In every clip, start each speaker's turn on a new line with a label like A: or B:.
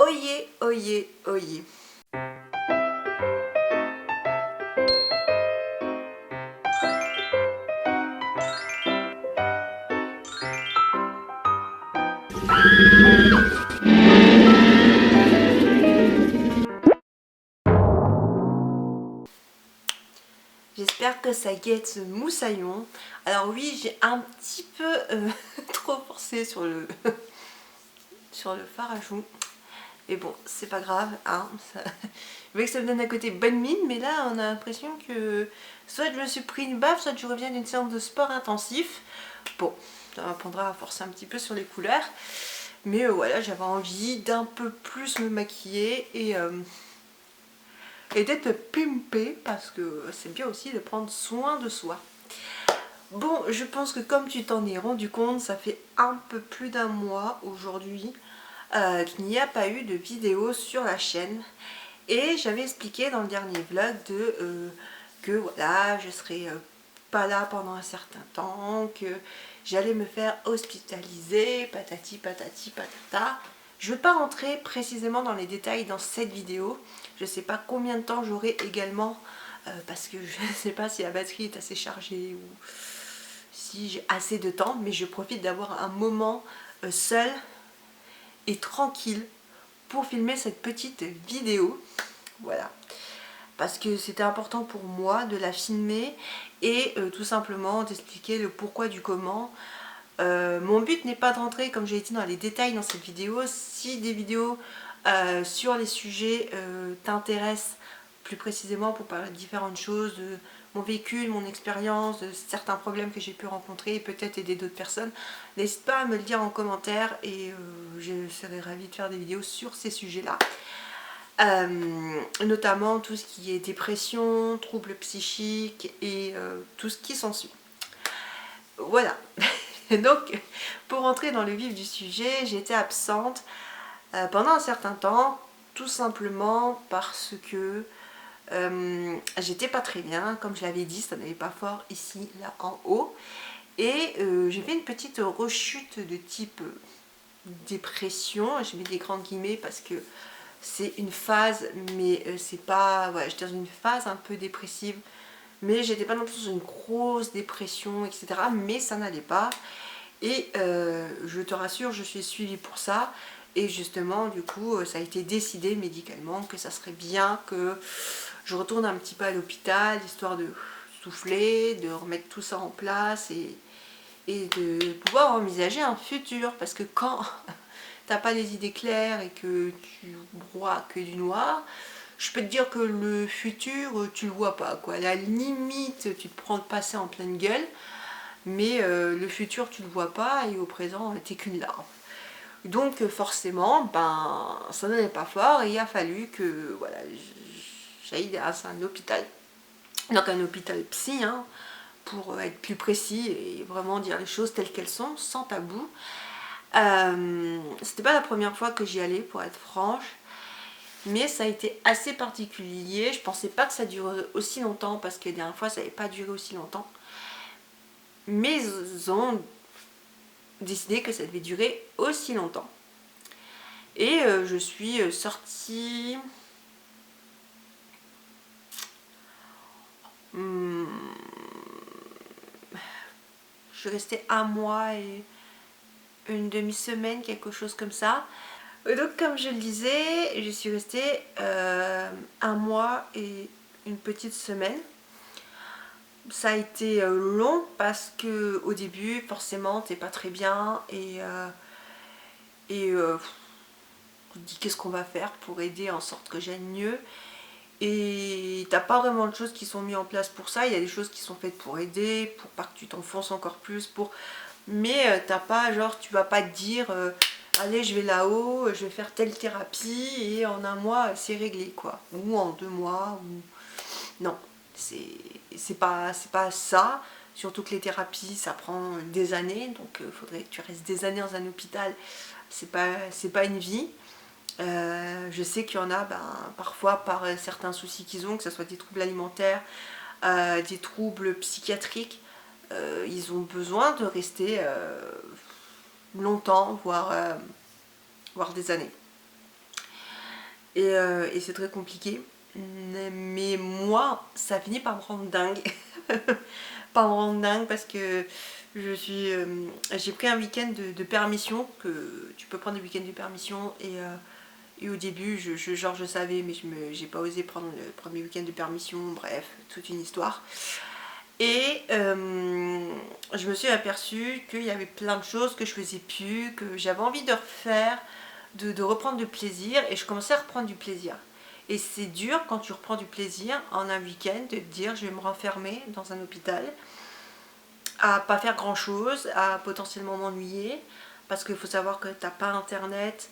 A: Oyez, oyez, oyez. J'espère que ça guette ce moussaillon. Alors oui, j'ai un petit peu trop forcé sur le sur le fard à joues. Et bon, c'est pas grave, hein. Je veux que ça me donne un côté bonne mine, mais là on a l'impression que soit je me suis pris une baffe, soit je reviens d'une séance de sport intensif. Bon, ça m'apprendra à forcer un petit peu sur les couleurs. Mais voilà, j'avais envie d'un peu plus me maquiller et d'être pimpée parce que c'est bien aussi de prendre soin de soi. Bon, je pense que comme tu t'en es rendu compte, ça fait un peu plus d'un mois aujourd'hui qu'il n'y a pas eu de vidéo sur la chaîne. Et j'avais expliqué dans le dernier vlog que voilà, je serais pas là pendant un certain temps, que j'allais me faire hospitaliser, patati patati patata. Je ne vais pas rentrer précisément dans les détails dans cette vidéo. Je ne sais pas combien de temps j'aurai également parce que je ne sais pas si la batterie est assez chargée ou si j'ai assez de temps, mais je profite d'avoir un moment seul et tranquille pour filmer cette petite vidéo. Voilà, parce que c'était important pour moi de la filmer et tout simplement d'expliquer le pourquoi du comment. Mon but n'est pas de rentrer, comme j'ai dit, dans les détails dans cette vidéo. Si des vidéos sur les sujets t'intéressent plus précisément pour parler de différentes choses, de mon vécu, mon expérience, de certains problèmes que j'ai pu rencontrer et peut-être aider d'autres personnes, n'hésite pas à me le dire en commentaire et je serai ravie de faire des vidéos sur ces sujets-là. Notamment tout ce qui est dépression, troubles psychiques et tout ce qui s'ensuit. Voilà. Donc, pour rentrer dans le vif du sujet, j'étais absente pendant un certain temps, tout simplement parce que j'étais pas très bien, comme je l'avais dit, ça n'allait pas fort ici, là en haut. Et j'ai fait une petite rechute de type dépression, j'ai mis des grandes guillemets parce que c'est une phase, mais c'est pas... Voilà, j'étais dans une phase un peu dépressive, mais j'étais pas non plus dans une grosse dépression, etc. Mais ça n'allait pas. Et je te rassure, je suis suivie pour ça. Et justement, du coup, ça a été décidé médicalement que ça serait bien que je retourne un petit peu à l'hôpital, histoire de souffler, de remettre tout ça en place et de pouvoir envisager un futur. Parce que quand t'as pas les idées claires et que tu vois que du noir, je peux te dire que le futur, tu le vois pas, quoi. À la limite, tu te prends le passé en pleine gueule, mais le futur, tu le vois pas, et au présent, t'es qu'une larve. Donc forcément, ben, ça n'allait pas fort, et il a fallu que voilà, j'aille à un hôpital, donc un hôpital psy, hein, pour être plus précis et vraiment dire les choses telles qu'elles sont, sans tabou. C'était pas la première fois que j'y allais, pour être franche, mais ça a été assez particulier. Je pensais pas que ça durerait aussi longtemps, parce que la dernière fois ça n'avait pas duré aussi longtemps, mais ils ont décidé que ça devait durer aussi longtemps. Et je suis sortie je suis restée un mois et une demi-semaine, quelque chose comme ça. Et donc comme je le disais, je suis restée un mois et une petite semaine. Ça a été long parce que au début forcément t'es pas très bien et tu te dis qu'est-ce qu'on va faire pour aider en sorte que j'aille mieux. Et t'as pas vraiment de choses qui sont mises en place pour ça. Il y a des choses qui sont faites pour aider, pour pas que tu t'enfonces encore plus, pour... mais t'as pas, genre, tu vas pas te dire allez, je vais là-haut, je vais faire telle thérapie et en un mois c'est réglé, quoi, ou en 2 mois, ou... non, c'est pas ça. Surtout que les thérapies ça prend des années, donc faudrait que tu restes des années dans un hôpital, c'est pas une vie. Je sais qu'il y en a parfois par certains soucis qu'ils ont, que ce soit des troubles alimentaires, des troubles psychiatriques, ils ont besoin de rester longtemps, voire des années. et c'est très compliqué. Mais moi, ça finit par me rendre dingue. Par me rendre dingue parce que j'ai pris un week-end de permission, que tu peux prendre des week-ends de permission, et au début, genre je savais, mais j'ai pas osé prendre le premier week-end de permission, bref, toute une histoire. Et je me suis aperçue qu'il y avait plein de choses que je faisais plus, que j'avais envie de refaire, de reprendre du plaisir, et je commençais à reprendre du plaisir. Et c'est dur quand tu reprends du plaisir en un week-end de te dire je vais me renfermer dans un hôpital, à pas faire grand chose, à potentiellement m'ennuyer, parce qu'il faut savoir que t'as pas internet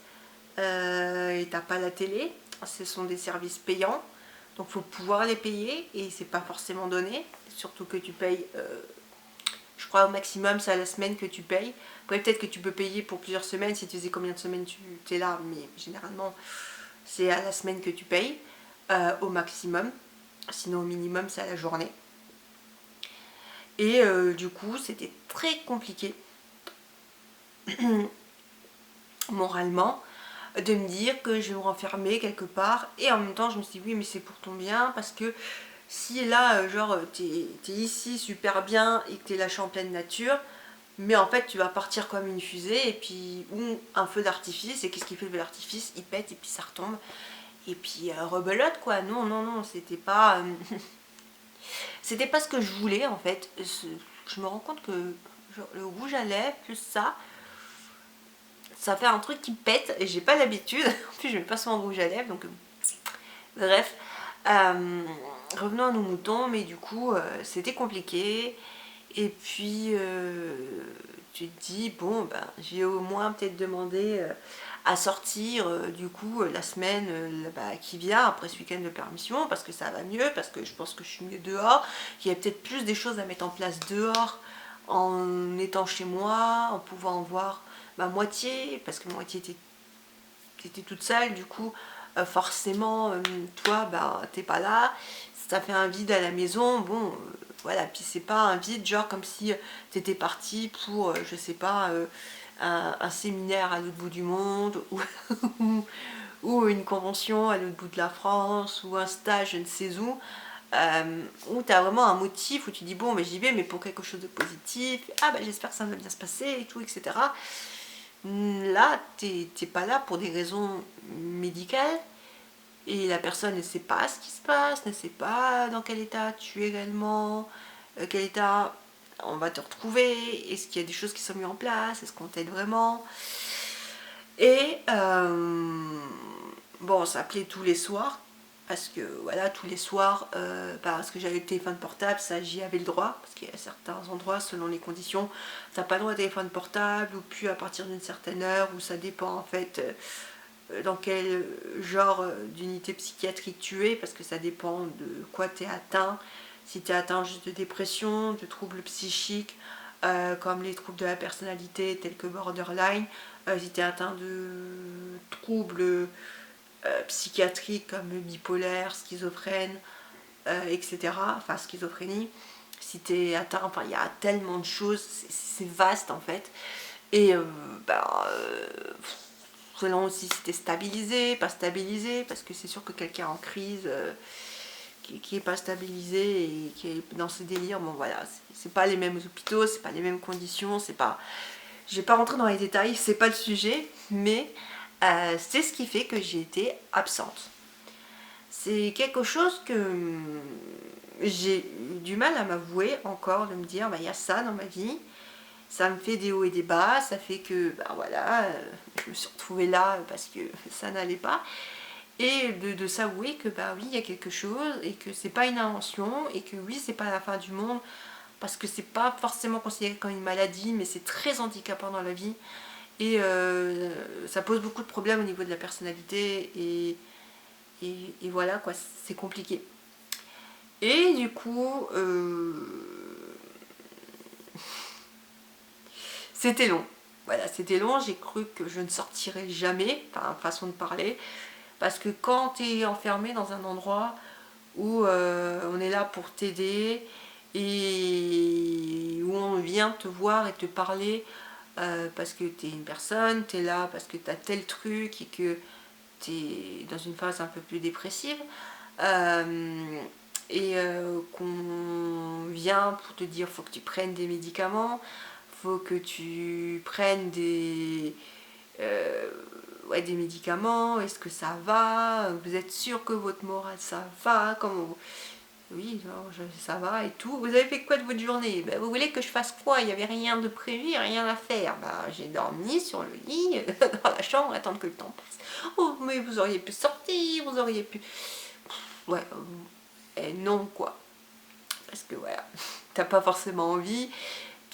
A: et t'as pas la télé, ce sont des services payants, donc il faut pouvoir les payer et c'est pas forcément donné, surtout que tu payes, je crois au maximum c'est à la semaine que tu payes. Après peut-être que tu peux payer pour plusieurs semaines si tu sais combien de semaines tu es là, mais généralement c'est à la semaine que tu payes au maximum, sinon au minimum c'est à la journée. Et du coup c'était très compliqué moralement de me dire que je vais me renfermer quelque part, et en même temps je me suis dit oui mais c'est pour ton bien, parce que si là genre t'es ici super bien et que t'es lâché en pleine nature, mais en fait tu vas partir comme une fusée, et puis ou un feu d'artifice, et qu'est-ce qui fait le feu d'artifice, il pète et puis ça retombe, et puis rebelote quoi. Non non non, c'était pas c'était pas ce que je voulais en fait. Je me rends compte que genre, le rouge à lèvres plus ça fait un truc qui pète, et j'ai pas l'habitude. En plus je mets pas souvent de rouge à lèvres, donc bref. Revenons à nos moutons, mais du coup c'était compliqué. Et puis tu te dis bon ben j'ai au moins peut-être demandé à sortir du coup la semaine qui vient après ce week-end de permission, parce que ça va mieux, parce que je pense que je suis mieux dehors, qu'il y a peut-être plus des choses à mettre en place dehors en étant chez moi, en pouvant voir ma moitié, parce que ma moitié était toute seule, du coup forcément toi bah t'es pas là, ça fait un vide à la maison. Bon voilà, puis c'est pas un vide genre comme si t'étais parti pour je sais pas un séminaire à l'autre bout du monde, ou une convention à l'autre bout de la France, ou un stage je ne sais où tu as vraiment un motif, où tu dis bon mais j'y vais mais pour quelque chose de positif, ah bah j'espère que ça va bien se passer et tout, etc. Là t'es pas là pour des raisons médicales, et la personne ne sait pas ce qui se passe, ne sait pas dans quel état tu es réellement, quel état on va te retrouver, est-ce qu'il y a des choses qui sont mises en place, est-ce qu'on t'aide vraiment. Et bon, on s'appelait tous les soirs, parce que voilà, tous les soirs, parce que j'avais le téléphone portable, ça j'y avais le droit, parce qu'il y a certains endroits, selon les conditions, t'as pas le droit au téléphone portable, ou plus à partir d'une certaine heure, où ça dépend en fait dans quel genre d'unité psychiatrique tu es, parce que ça dépend de quoi tu es atteint. Si tu es atteint juste de dépression, de troubles psychiques, comme les troubles de la personnalité tels que borderline, si tu es atteint de troubles psychiatriques comme bipolaire, schizophrène, etc., enfin schizophrénie, si tu es atteint, enfin il y a tellement de choses, c'est vaste en fait. Et selon aussi si t'es stabilisé, pas stabilisé, parce que c'est sûr que quelqu'un en crise qui est pas stabilisé et qui est dans ses délires, bon voilà, c'est pas les mêmes hôpitaux, c'est pas les mêmes conditions, c'est pas... Je vais pas rentrer dans les détails, c'est pas le sujet, mais c'est ce qui fait que j'ai été absente. C'est quelque chose que j'ai du mal à m'avouer encore, de me dire, bah, y a ça dans ma vie, ça me fait des hauts et des bas, ça fait que, bah voilà, je me suis retrouvée là parce que ça n'allait pas. Et de s'avouer que, bah oui, il y a quelque chose, et que c'est pas une invention, et que oui, c'est pas la fin du monde, parce que c'est pas forcément considéré comme une maladie, mais c'est très handicapant dans la vie. Et ça pose beaucoup de problèmes au niveau de la personnalité, et voilà quoi, c'est compliqué. Et du coup, c'était long. Voilà, c'était long, j'ai cru que je ne sortirais jamais, enfin, façon de parler, parce que quand tu es enfermé dans un endroit où on est là pour t'aider, et où on vient te voir et te parler parce que tu es une personne, tu es là parce que tu as tel truc, et que tu es dans une phase un peu plus dépressive, qu'on vient pour te dire faut que tu prennes des médicaments, faut que tu prennes ouais, des médicaments, est-ce que ça va, vous êtes sûr que votre morale ça va, oui, ça va et tout. Vous avez fait quoi de votre journée? Ben, vous voulez que je fasse quoi? Il n'y avait rien de prévu, rien à faire. Ben, j'ai dormi sur le lit, dans la chambre, attendre que le temps passe. Oh, mais vous auriez pu sortir, vous auriez pu... Ouais, non quoi. Parce que voilà, t'as pas forcément envie.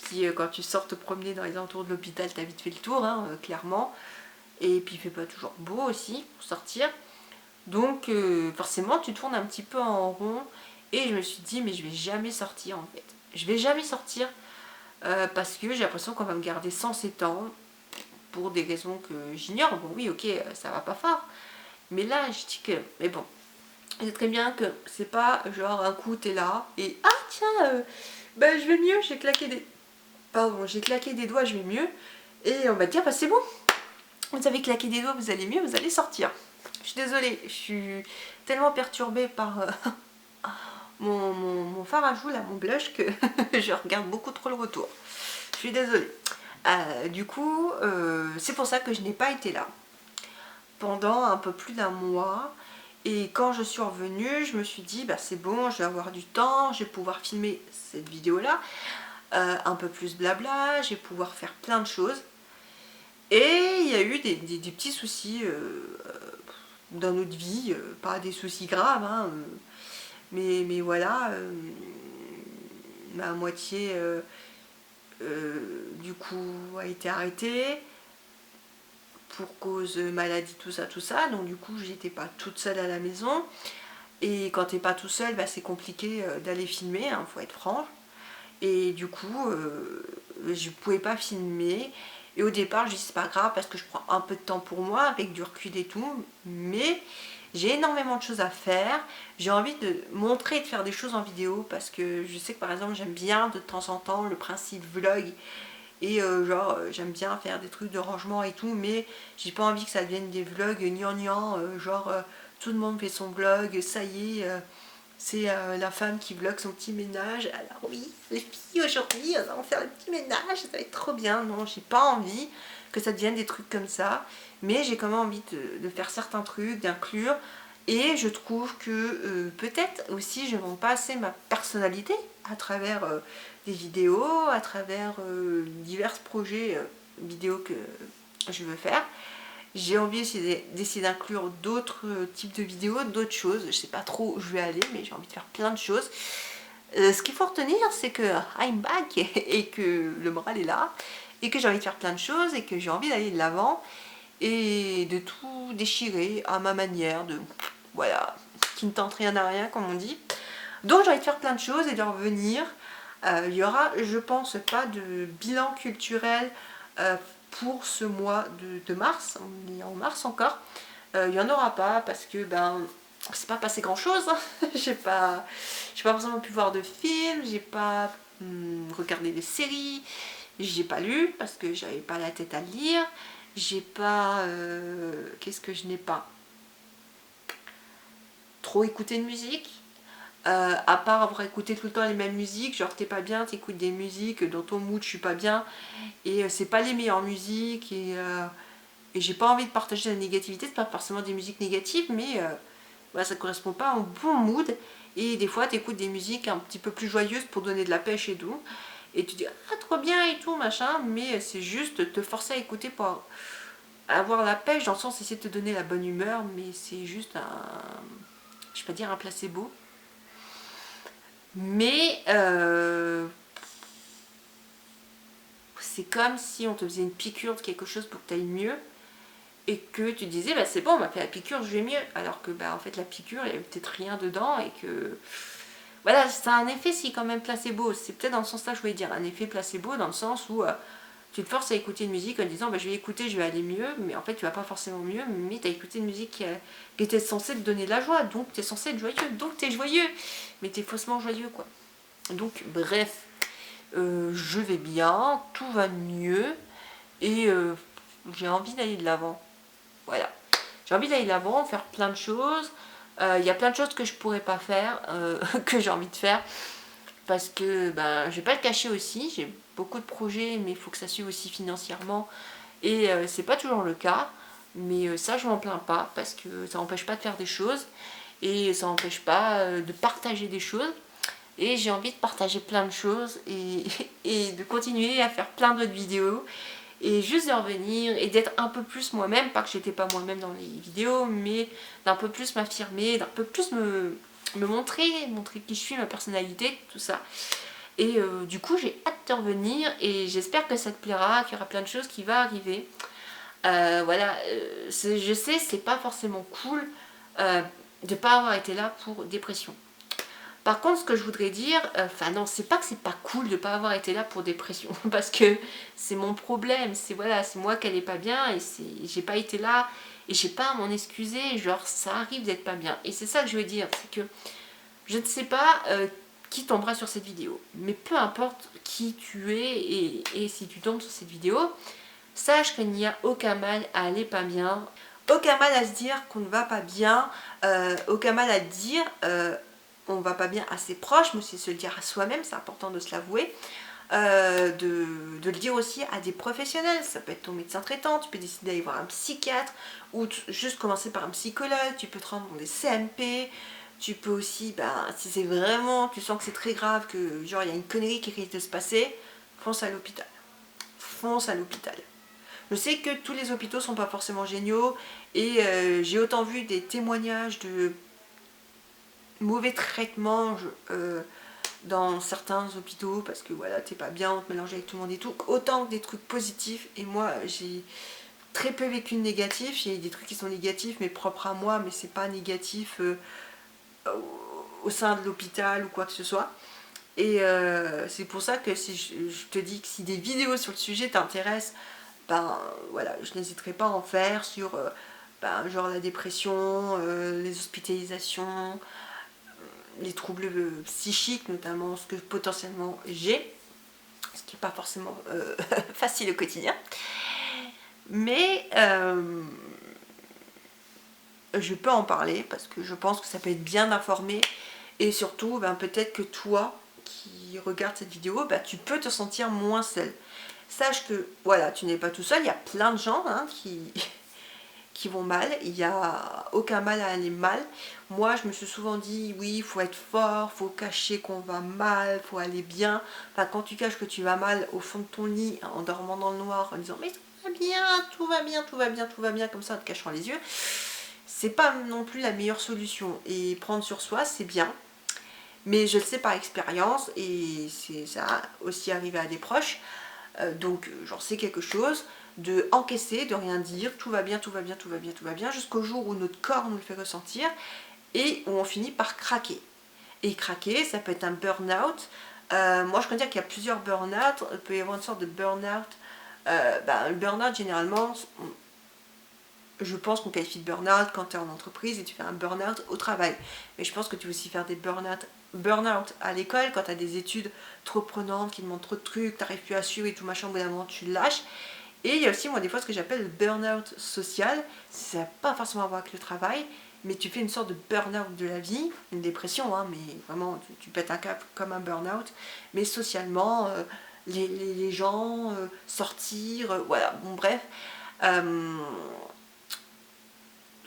A: Puis quand tu sors te promener dans les alentours de l'hôpital, t'as vite fait le tour, hein, clairement. Et puis il fait pas toujours beau aussi pour sortir. Donc forcément tu tournes un petit peu en rond. Et je me suis dit mais je vais jamais sortir en fait. Je vais jamais sortir parce que j'ai l'impression qu'on va me garder sans ces temps pour des raisons que j'ignore. Bon oui ok ça va pas fort. Mais là je dis que... Mais bon, je sais très bien que c'est pas genre un coup t'es là et ah tiens ben je vais mieux, j'ai claqué des... Pardon, j'ai claqué des doigts, je vais mieux. Et on va te dire bah c'est bon. Vous avez claqué des doigts, vous allez mieux, vous allez sortir. Je suis désolée, je suis tellement perturbée par mon fard à joues, là, mon blush, que je regarde beaucoup trop le retour. Je suis désolée. Du coup, c'est pour ça que je n'ai pas été là pendant un peu plus d'un mois. Et quand je suis revenue, je me suis dit, bah, c'est bon, je vais avoir du temps, je vais pouvoir filmer cette vidéo-là, un peu plus blabla, je vais pouvoir faire plein de choses. Et il y a eu des petits soucis dans notre vie, pas des soucis graves, hein, mais voilà, ma moitié du coup a été arrêtée pour cause maladie, tout ça, donc du coup j'étais pas toute seule à la maison. Et quand t'es pas tout seul, bah, c'est compliqué d'aller filmer, hein, faut être franc. Et du coup, je pouvais pas filmer. Et au départ, je dis c'est pas grave parce que je prends un peu de temps pour moi avec du recul et tout. Mais j'ai énormément de choses à faire. J'ai envie de montrer et de faire des choses en vidéo parce que je sais que par exemple, j'aime bien de temps en temps le principe vlog. Et genre, j'aime bien faire des trucs de rangement et tout. Mais j'ai pas envie que ça devienne des vlogs gnangnan. Genre, tout le monde fait son vlog, ça y est. C'est la femme qui vlog son petit ménage. Alors oui, les filles, aujourd'hui, on va faire le petit ménage, ça va être trop bien. Non, j'ai pas envie que ça devienne des trucs comme ça. Mais j'ai quand même envie de faire certains trucs, d'inclure. Et je trouve que peut-être aussi je ne montre pas assez ma personnalité à travers des vidéos, à travers divers projets vidéo que je veux faire. J'ai envie d'essayer d'inclure d'autres types de vidéos, d'autres choses. Je sais pas trop où je vais aller, mais j'ai envie de faire plein de choses. Ce qu'il faut retenir, c'est que I'm back et que le moral est là. Et que j'ai envie de faire plein de choses et que j'ai envie d'aller de l'avant. Et de tout déchirer à ma manière. Voilà, qui ne tente rien à rien, comme on dit. Donc j'ai envie de faire plein de choses et de revenir. Il y aura, je pense, pas de bilan culturel pour ce mois de mars, on est en mars encore. Il n'y en aura pas parce que ben c'est pas passé grand chose. j'ai pas forcément pu voir de films, j'ai pas regardé des séries, j'ai pas lu parce que j'avais pas la tête à lire, j'ai pas qu'est-ce que je n'ai pas trop écouté de musique. À part avoir écouté tout le temps les mêmes musiques, genre t'es pas bien, t'écoutes des musiques, dans ton mood je suis pas bien, et c'est pas les meilleures musiques, et j'ai pas envie de partager la négativité, c'est pas forcément des musiques négatives, mais voilà, ça correspond pas au bon mood, et des fois t'écoutes des musiques un petit peu plus joyeuses pour donner de la pêche et tout, et tu dis ah trop bien et tout machin, mais c'est juste te forcer à écouter pour avoir la pêche, dans le sens essayer de te donner la bonne humeur, mais c'est juste je vais pas dire un placebo. Mais c'est comme si on te faisait une piqûre de quelque chose pour que tu ailles mieux et que tu disais bah c'est bon on m'a fait la piqûre, je vais mieux, alors que bah en fait la piqûre il y avait peut-être rien dedans et que voilà, ça a un effet si quand même placebo, c'est peut-être dans ce sens là que je voulais dire, un effet placebo dans le sens où tu te forces à écouter une musique en disant bah, je vais écouter, je vais aller mieux, mais en fait tu vas pas forcément mieux, mais tu as écouté une musique qui était censée te donner de la joie, donc tu es censé être joyeux, donc tu es joyeux, mais tu es faussement joyeux quoi. Donc bref, je vais bien, tout va mieux et j'ai envie d'aller de l'avant. Voilà. J'ai envie d'aller de l'avant, faire plein de choses. Il y a plein de choses que je pourrais pas faire, que j'ai envie de faire. Parce que, ben, je vais pas le cacher aussi, j'ai beaucoup de projets, mais il faut que ça suive aussi financièrement. Et c'est pas toujours le cas. Mais ça, je m'en plains pas, parce que ça n'empêche pas de faire des choses. Et ça n'empêche pas de partager des choses. Et j'ai envie de partager plein de choses et de continuer à faire plein d'autres vidéos et juste de revenir et d'être un peu plus moi-même, pas que j'étais pas moi-même dans les vidéos, mais d'un peu plus m'affirmer, d'un peu plus me montrer qui je suis, ma personnalité, tout ça. Et du coup j'ai hâte de revenir et j'espère que ça te plaira, qu'il y aura plein de choses qui vont arriver. Voilà, je sais c'est pas forcément cool de pas avoir été là pour dépression. Par contre, ce que je voudrais dire, enfin non, c'est pas que c'est pas cool de pas avoir été là pour dépression, parce que c'est mon problème, c'est voilà, c'est moi qui n'allais pas bien et j'ai pas été là et j'ai pas à m'en excuser, genre ça arrive d'être pas bien. Et c'est ça que je veux dire, c'est que je ne sais pas qui tombera sur cette vidéo, mais peu importe qui tu es et si tu tombes sur cette vidéo, sache qu'il n'y a aucun mal à aller pas bien, aucun mal à se dire qu'on ne va pas bien, aucun mal à dire on va pas bien à ses proches, mais aussi se le dire à soi-même, c'est important de se l'avouer, de le dire aussi à des professionnels, ça peut être ton médecin traitant, tu peux décider d'aller voir un psychiatre, ou juste commencer par un psychologue, tu peux te rendre dans des CMP, tu peux aussi, si c'est vraiment, tu sens que c'est très grave, que genre il y a une connerie qui risque de se passer, fonce à l'hôpital. Fonce à l'hôpital. Je sais que tous les hôpitaux sont pas forcément géniaux, et j'ai autant vu des témoignages de mauvais traitements dans certains hôpitaux parce que voilà, t'es pas bien, on te mélange avec tout le monde et tout, autant que des trucs positifs. Et moi j'ai très peu vécu de négatif, il y a des trucs qui sont négatifs mais propres à moi, mais c'est pas négatif au sein de l'hôpital ou quoi que ce soit. Et c'est pour ça que si je te dis que si des vidéos sur le sujet t'intéressent, ben voilà, je n'hésiterai pas à en faire sur genre la dépression, les hospitalisations, les troubles psychiques, notamment ce que potentiellement j'ai, ce qui n'est pas forcément facile au quotidien. Mais je peux en parler parce que je pense que ça peut être bien d'informer et surtout peut-être que toi qui regardes cette vidéo, tu peux te sentir moins seul. Sache que voilà, tu n'es pas tout seul, il y a plein de gens qui vont mal, il n'y a aucun mal à aller mal. Moi je me suis souvent dit oui, il faut être fort, il faut cacher qu'on va mal, il faut aller bien. Enfin, quand tu caches que tu vas mal au fond de ton lit en dormant dans le noir en disant mais tout va bien, tout va bien, tout va bien, tout va bien, comme ça en te cachant les yeux, c'est pas non plus la meilleure solution. Et prendre sur soi c'est bien, mais je le sais par expérience et ça a aussi arrivé à des proches, donc j'en sais quelque chose, de encaisser, de rien dire, tout va bien, tout va bien, tout va bien, tout va bien, jusqu'au jour où notre corps nous le fait ressentir et où on finit par craquer. Et craquer, ça peut être un burn-out. Moi je peux dire qu'il y a plusieurs burn-out, il peut y avoir une sorte de burn-out. Le burn-out généralement, je pense qu'on qualifie de burn-out quand tu es en entreprise et tu fais un burn-out au travail. Mais je pense que tu veux aussi faire des burn-out à l'école quand tu as des études trop prenantes, qui demandent trop de trucs, tu n'arrives plus à suivre et tout machin, au bout d'un moment tu lâches. Et il y a aussi moi des fois ce que j'appelle le burn-out social, ça n'a pas forcément à voir avec le travail, mais tu fais une sorte de burn-out de la vie, une dépression, hein, mais vraiment tu pètes un cap comme un burn-out, mais socialement, les gens, sortir, voilà, bon bref. Je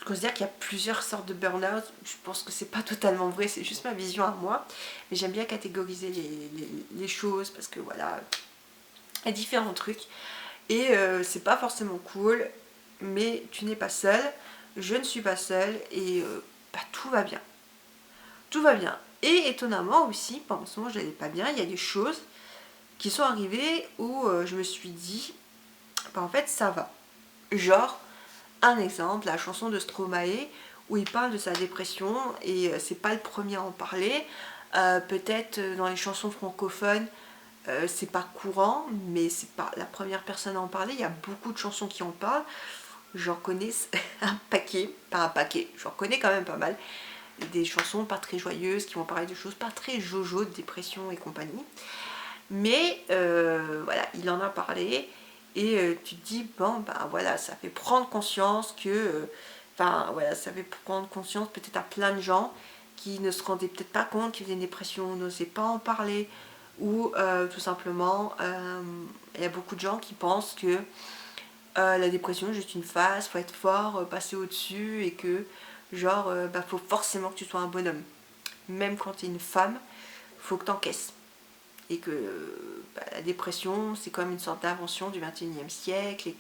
A: considère qu'il y a plusieurs sortes de burn-out, je pense que c'est pas totalement vrai, c'est juste ma vision à moi, mais j'aime bien catégoriser les choses parce que voilà, il y a différents trucs. Et c'est pas forcément cool, mais tu n'es pas seul, je ne suis pas seule et tout va bien. Tout va bien. Et étonnamment aussi, pendant ce moment je n'allais pas bien, il y a des choses qui sont arrivées où je me suis dit, en fait ça va. Genre, un exemple, la chanson de Stromae, où il parle de sa dépression et c'est pas le premier à en parler. Peut-être dans les chansons francophones, c'est pas courant, mais c'est pas la première personne à en parler. Il y a beaucoup de chansons qui en parlent. J'en connais un paquet, pas un paquet, j'en connais quand même pas mal. Des chansons pas très joyeuses qui vont parler de choses pas très jojo, de dépression et compagnie. Mais voilà, il en a parlé et tu te dis, bon, voilà, ça fait prendre conscience que Enfin voilà, ça fait prendre conscience peut-être à plein de gens qui ne se rendaient peut-être pas compte qu'ils faisaient une dépression, n'osaient pas en parler, ou tout simplement il y a beaucoup de gens qui pensent que la dépression est juste une phase, faut être fort, passer au-dessus, et que genre faut forcément que tu sois un bonhomme. Même quand tu es une femme, faut que tu encaisses. Et que la dépression c'est comme une sorte d'invention du 21e siècle,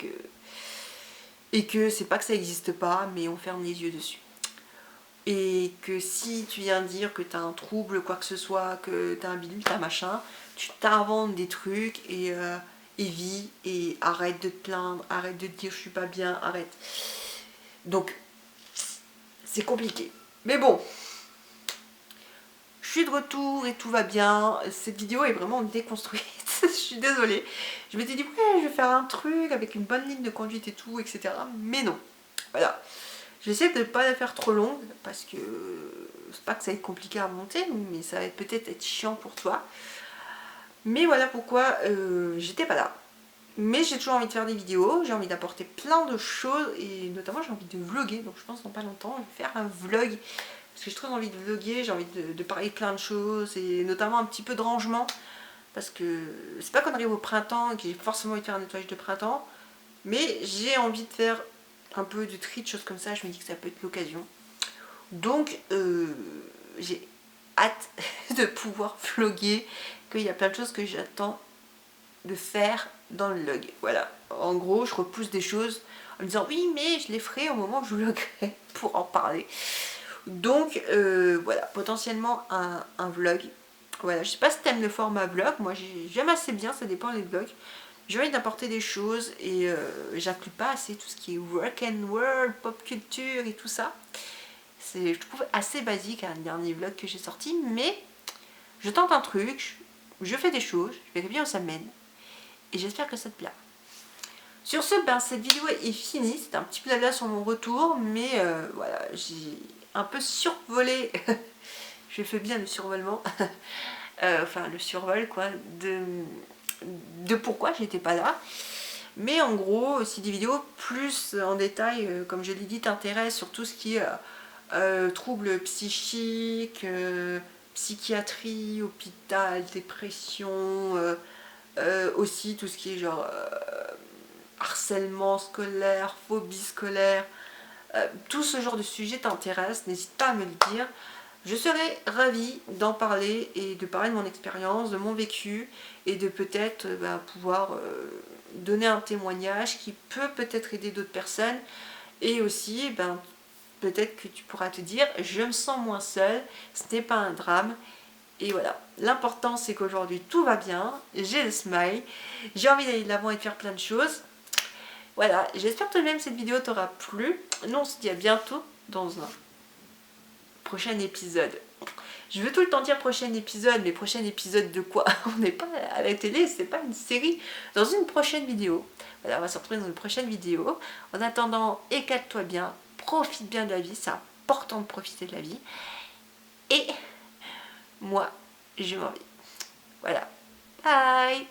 A: et que c'est pas que ça n'existe pas, mais on ferme les yeux dessus. Et que si tu viens dire que tu as un trouble, quoi que ce soit, que tu as un bidule, tu as machin, tu t'inventes des trucs et vis, et arrête de te plaindre, arrête de te dire je suis pas bien, arrête. Donc c'est compliqué. Mais bon, je suis de retour et tout va bien. Cette vidéo est vraiment déconstruite. Je suis désolée. Je m'étais dit ouais, je vais faire un truc avec une bonne ligne de conduite et tout, etc. Mais non. Voilà. J'essaie de ne pas la faire trop longue parce que c'est pas que ça va être compliqué à monter, mais ça va peut-être être chiant pour toi. Mais voilà pourquoi j'étais pas là. Mais j'ai toujours envie de faire des vidéos, j'ai envie d'apporter plein de choses, et notamment j'ai envie de vlogger. Donc je pense dans pas longtemps je vais faire un vlog parce que j'ai très envie de vlogger, j'ai envie de parler de plein de choses, et notamment un petit peu de rangement, parce que c'est pas qu'on arrive au printemps et que j'ai forcément envie de faire un nettoyage de printemps, mais j'ai envie de faire un peu de tri, de choses comme ça. Je me dis que ça peut être l'occasion. Donc j'ai hâte de pouvoir vlogger, qu'il y a plein de choses que j'attends de faire dans le vlog. Voilà, en gros je repousse des choses en me disant oui mais je les ferai au moment où je vloggerai pour en parler. Donc voilà, potentiellement un vlog. Voilà, je sais pas si t'aimes le format vlog, moi j'aime assez bien, ça dépend des vlogs. J'ai envie d'apporter des choses, et j'inclus pas assez tout ce qui est work and world, pop culture et tout ça. C'est, je trouve, assez basique un dernier vlog que j'ai sorti, mais je tente un truc, je fais des choses, je verrai bien où ça mène, et j'espère que ça te plaira. Sur ce, cette vidéo est finie. C'était un petit peu blabla sur mon retour, mais voilà, j'ai un peu survolé, je fais bien le survolement, enfin le survol quoi, de pourquoi j'étais pas là. Mais en gros, si des vidéos plus en détail, comme je l'ai dit, t'intéressent sur tout ce qui est troubles psychiques, psychiatrie, hôpital, dépression, aussi tout ce qui est genre harcèlement scolaire, phobie scolaire, tout ce genre de sujet t'intéresse, n'hésite pas à me le dire. Je serais ravie d'en parler et de parler de mon expérience, de mon vécu, et de peut-être pouvoir donner un témoignage qui peut peut-être aider d'autres personnes. Et aussi, peut-être que tu pourras te dire, je me sens moins seule, ce n'est pas un drame. Et voilà, l'important c'est qu'aujourd'hui tout va bien, j'ai le smile, j'ai envie d'aller de l'avant et de faire plein de choses. Voilà, j'espère tout de même que cette vidéo t'aura plu. Nous on se dit à bientôt dans un prochain épisode. Je veux tout le temps dire prochain épisode, mais prochain épisode de quoi? On n'est pas à la télé, c'est pas une série. Dans une prochaine vidéo. Voilà, on va se retrouver dans une prochaine vidéo. En attendant, éclate-toi bien, profite bien de la vie, c'est important de profiter de la vie. Et moi, je m'en vais. Voilà. Bye!